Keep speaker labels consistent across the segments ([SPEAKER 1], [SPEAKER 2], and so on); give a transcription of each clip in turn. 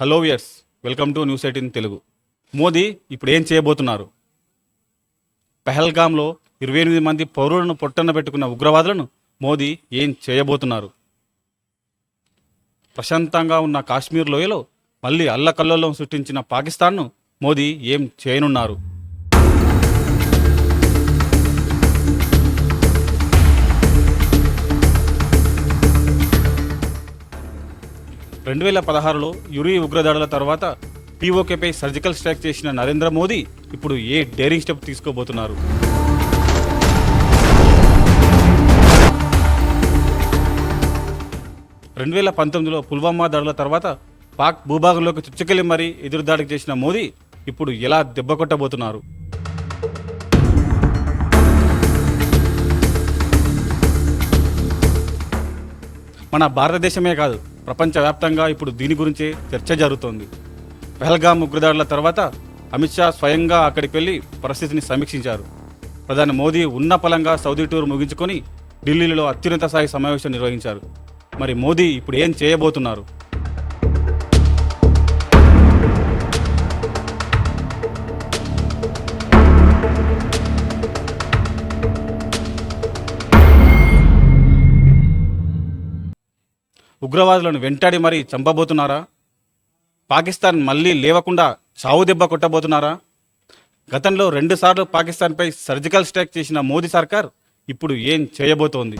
[SPEAKER 1] Hello viewers, welcome to news 18 Telugu. Modi ఇప్పుడు ఏం చేయబోతున్నారు? పెహల్గాంలో 28 మంది పౌరులను పొట్టన పెట్టుకున్న ఉగ్రవాదులను మోదీ ఏం చేయబోతున్నారు? ప్రశాంతంగా ఉన్న కాశ్మీర్ లోయలో మళ్ళీ అల్లకల్లోలం సృష్టించిన పాకిస్తాన్ను మోదీ ఏం చేయనున్నారు? 2016లో యురి ఉగ్రదాడుల తర్వాత పీఓకేపై సర్జికల్ స్ట్రైక్ చేసిన నరేంద్ర మోదీ ఇప్పుడు ఏ డేరింగ్ స్టెప్ తీసుకోబోతున్నారు? రెండు 2019లో పుల్వామా దాడుల తర్వాత పాక్ భూభాగంలోకి చుచ్చుకెళ్లి మరీ ఎదురుదాడికి చేసిన మోదీ ఇప్పుడు ఎలా దెబ్బకొట్టబోతున్నారు? మన భారతదేశమే కాదు, ప్రపంచవ్యాప్తంగా ఇప్పుడు దీని గురించే చర్చ జరుగుతోంది. పెహల్గాం ఉగ్రదాడుల తర్వాత అమిత్ షా స్వయంగా అక్కడికి వెళ్లి పరిస్థితిని సమీక్షించారు. ప్రధాని మోదీ ఉన్న పలంగా సౌదీ టూర్ ముగించుకొని ఢిల్లీలో అత్యున్నత స్థాయి సమావేశం నిర్వహించారు. మరి మోదీ ఇప్పుడు ఏం చేయబోతున్నారు? ఉగ్రవాదులను వెంటాడి మరీ చంపబోతున్నారా? పాకిస్తాన్ మళ్ళీ లేవకుండా చావు దెబ్బ కొట్టబోతున్నారా? గతంలో 2 సార్లు పాకిస్తాన్పై సర్జికల్ స్ట్రైక్ చేసిన మోదీ సర్కార్ ఇప్పుడు ఏం చేయబోతోంది?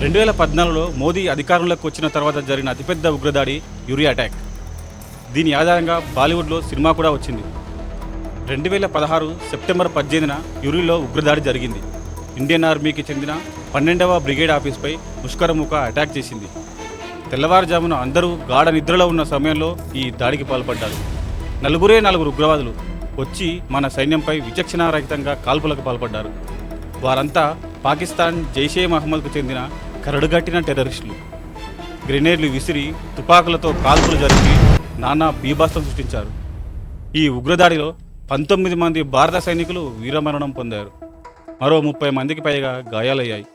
[SPEAKER 1] రెండు 2014లో మోదీ అధికారంలోకి వచ్చిన తర్వాత జరిగిన అతిపెద్ద ఉగ్రదాడి యురి అటాక్. దీని ఆధారంగా బాలీవుడ్లో సినిమా కూడా వచ్చింది. 2016 సెప్టెంబర్ 18న యురిలో ఉగ్రదాడి జరిగింది. ఇండియన్ ఆర్మీకి చెందిన 12వ బ్రిగేడ్ ఆఫీస్పై ముష్కరముఖ అటాక్ చేసింది. తెల్లవారుజామున అందరూ గాఢ నిద్రలో ఉన్న సమయంలో ఈ దాడికి పాల్పడ్డారు. నలుగురు ఉగ్రవాదులు వచ్చి మన సైన్యంపై విచక్షణారహితంగా కాల్పులకు పాల్పడ్డారు. వారంతా పాకిస్తాన్ జైషే మహమ్మద్కు చెందిన కరడుగట్టిన టెర్రరిస్టులు. గ్రెనేడ్లు విసిరి తుపాకులతో కాల్పులు జరిపి నానా బీభత్సం సృష్టించారు. ఈ ఉగ్రదాడిలో 19 మంది భారత సైనికులు వీరమరణం పొందారు. మరో 30 మందికి పైగా గాయాలయ్యాయి.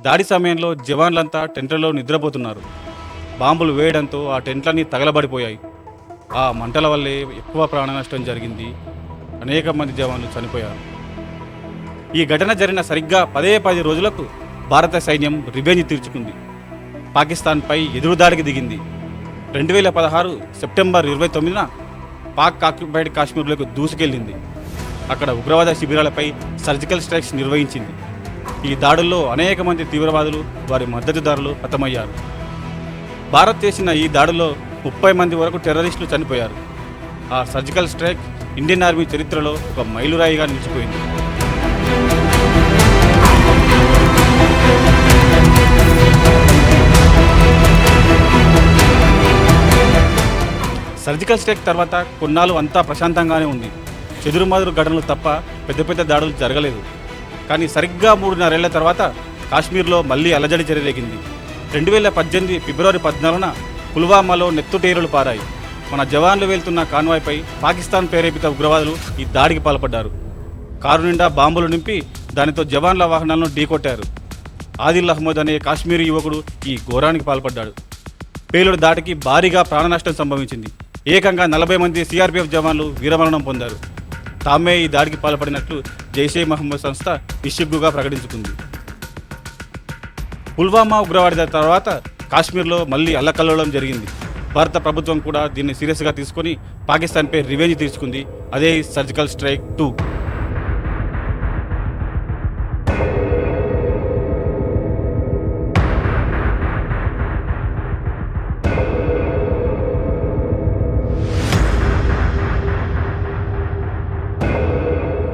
[SPEAKER 1] దాడి సమయంలో జవాన్లంతా టెంట్లలో నిద్రపోతున్నారు. బాంబులు వేయడంతో ఆ టెంట్లన్నీ తగలబడిపోయాయి. ఆ మంటల వల్లే ఎక్కువ ప్రాణ నష్టం జరిగింది. అనేక మంది జవాన్లు చనిపోయారు. ఈ ఘటన జరిగిన సరిగ్గా 10 రోజులకు భారత సైన్యం రివెంజ్ తీర్చుకుంది. పాకిస్తాన్పై ఎదురుదాడికి దిగింది. 2016 సెప్టెంబర్ 29న పాక్ ఆక్యుపైడ్ కాశ్మీర్లోకి దూసుకెళ్లింది. అక్కడ ఉగ్రవాద శిబిరాలపై సర్జికల్ స్ట్రైక్స్ నిర్వహించింది. ఈ దాడుల్లో అనేక మంది తీవ్రవాదులు, వారి మద్దతుదారులు హతమయ్యారు. భారత్ చేసిన ఈ దాడుల్లో 30 మంది వరకు టెర్రరిస్టులు చనిపోయారు. ఆ సర్జికల్ స్ట్రైక్ ఇండియన్ ఆర్మీ చరిత్రలో ఒక మైలురాయిగా నిలిచిపోయింది. సర్జికల్ స్ట్రైక్ తర్వాత కొన్నాళ్ళు అంతా ప్రశాంతంగానే ఉంది. చెదురుమదురు ఘటనలు తప్ప పెద్ద దాడులు జరగలేదు. కానీ సరిగ్గా 3.5 ఏళ్ల తర్వాత కాశ్మీర్లో మళ్ళీ అలజడి చెలరేగింది. 2018 ఫిబ్రవరి 14న పుల్వామాలో నెత్తుటేరులు పారాయి. మన జవాన్లు వెళ్తున్న కాన్వాయ్పై పాకిస్తాన్ ప్రేరేపిత ఉగ్రవాదులు ఈ దాడికి పాల్పడ్డారు. కారు నిండా బాంబులు నింపి దానితో జవాన్ల వాహనాలను ఢీకొట్టారు. ఆదిల్ అహ్మద్ అనే కాశ్మీరీ యువకుడు ఈ ఘోరానికి పాల్పడ్డాడు. పేలుడు దాడికి భారీగా ప్రాణనష్టం సంభవించింది. ఏకంగా 40 మంది సిఆర్పిఎఫ్ జవాన్లు వీరమరణం పొందారు. తామే ఈ దాడికి పాల్పడినట్లు జైషే మహమ్మద్ సంస్థ నిస్సిగ్గుగా ప్రకటించుకుంది. పుల్వామా ఉగ్రవాడి తర్వాత కాశ్మీర్లో మళ్ళీ అల్లకల్లోలం జరిగింది. భారత ప్రభుత్వం కూడా దీన్ని సీరియస్గా తీసుకొని పాకిస్తాన్పై రివెంజ్ తీర్చుకుంది. అదే సర్జికల్ స్ట్రైక్ 2.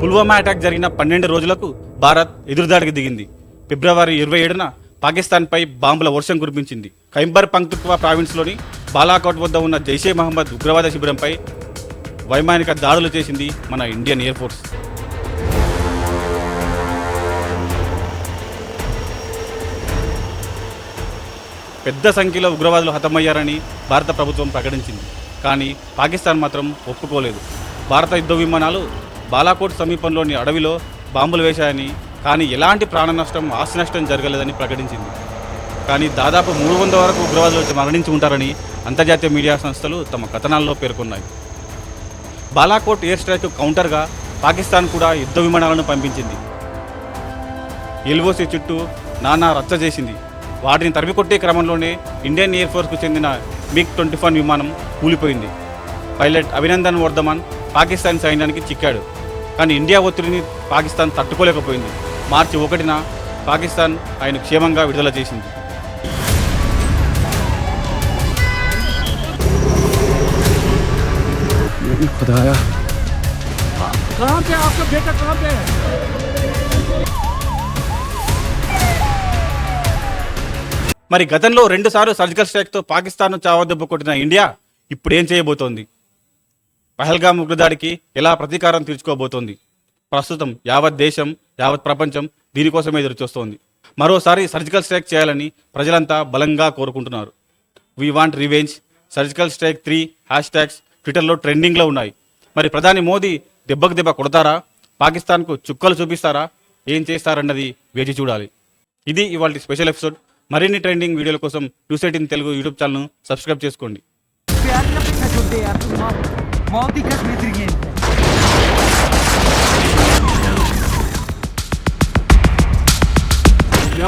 [SPEAKER 1] పుల్వామా అటాక్ జరిగిన 12 రోజులకు భారత్ ఎదురుదాడికి దిగింది. ఫిబ్రవరి 27న పాకిస్తాన్పై బాంబుల వర్షం కురిపించింది. ఖైబర్ పఖ్తూన్ఖ్వా ప్రావిన్స్లోని బాలాకోట్ వద్ద ఉన్న జైషే మహమ్మద్ ఉగ్రవాద శిబిరంపై వైమానిక దాడులు చేసింది మన ఇండియన్ ఎయిర్ ఫోర్స్. పెద్ద సంఖ్యలో ఉగ్రవాదులు హతమయ్యారని భారత ప్రభుత్వం ప్రకటించింది. కానీ పాకిస్తాన్ మాత్రం ఒప్పుకోలేదు. భారత యుద్ధ విమానాలు బాలాకోట్ సమీపంలోని అడవిలో బాంబులు వేశాయని, కానీ ఎలాంటి ప్రాణ నష్టం, ఆస్తి నష్టం జరగలేదని ప్రకటించింది. కానీ దాదాపు 300 వరకు ఉగ్రవాదులు మరణించి ఉంటారని అంతర్జాతీయ మీడియా సంస్థలు తమ కథనాల్లో పేర్కొన్నాయి. బాలాకోట్ ఎయిర్ స్ట్రైక్ కౌంటర్గా పాకిస్తాన్ కూడా యుద్ధ విమానాలను పంపించింది. ఎల్ఓసి చుట్టూ నానా రచ్చ చేసింది. వాటిని తరిమికొట్టే క్రమంలోనే ఇండియన్ ఎయిర్ ఫోర్స్కు చెందిన MiG-21 విమానం కూలిపోయింది. పైలట్ అభినందన్ వర్ధమాన్ పాకిస్తాన్ సైన్యానికి చిక్కాడు. కానీ ఇండియా ఒత్తిడిని పాకిస్తాన్ తట్టుకోలేకపోయింది. మార్చి 1న పాకిస్తాన్ ఆయన క్షేమంగా విడుదల చేసింది.
[SPEAKER 2] खुदाया कहाँ पे आपका बेटा, कहाँ पे है?
[SPEAKER 1] మరి గతంలో 2 సార్లు సర్జికల్ స్ట్రైక్తో పాకిస్తాన్ను చావదెబ్బ కొట్టిన ఇండియా ఇప్పుడు ఏం చేయబోతోంది? పహల్గామ్ ఉగ్రదాడికి ఎలా ప్రతీకారం తీర్చుకోబోతోంది? ప్రస్తుతం యావత్ దేశం, యావత్ ప్రపంచం దీనికోసమే ఎదురుచూస్తోంది. మరోసారి సర్జికల్ స్ట్రైక్ చేయాలని ప్రజలంతా బలంగా కోరుకుంటున్నారు. We want revenge, surgical strike 3 హ్యాష్ట్యాగ్స్ ట్విట్టర్లో ట్రెండింగ్లో ఉన్నాయి. మరి ప్రధాని మోదీ దెబ్బకు దెబ్బ కొడతారా? పాకిస్తాన్కు చుక్కలు చూపిస్తారా? ఏం చేస్తారన్నది వేచి చూడాలి. ఇది ఇవాళ స్పెషల్ ఎపిసోడ్. మరిన్ని ట్రెండింగ్ వీడియోల కోసం 218 తెలుగు యూట్యూబ్ ఛానల్ను సబ్స్క్రైబ్ చేసుకోండి.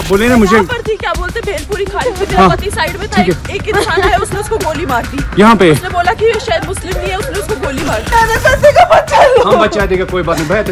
[SPEAKER 2] बोले ना मुझे
[SPEAKER 3] थी, क्या बोलते भेलपुरी खाई थी, साइड में था एक इंसान आया, उसने उसको गोली मार दी।
[SPEAKER 2] यहाँ पे
[SPEAKER 3] उसने बोला कि ये शायद मुस्लिम नहीं है, उसने उसको गोली मार दी।
[SPEAKER 2] हम बचा देगा, कोई बात नहीं भैया,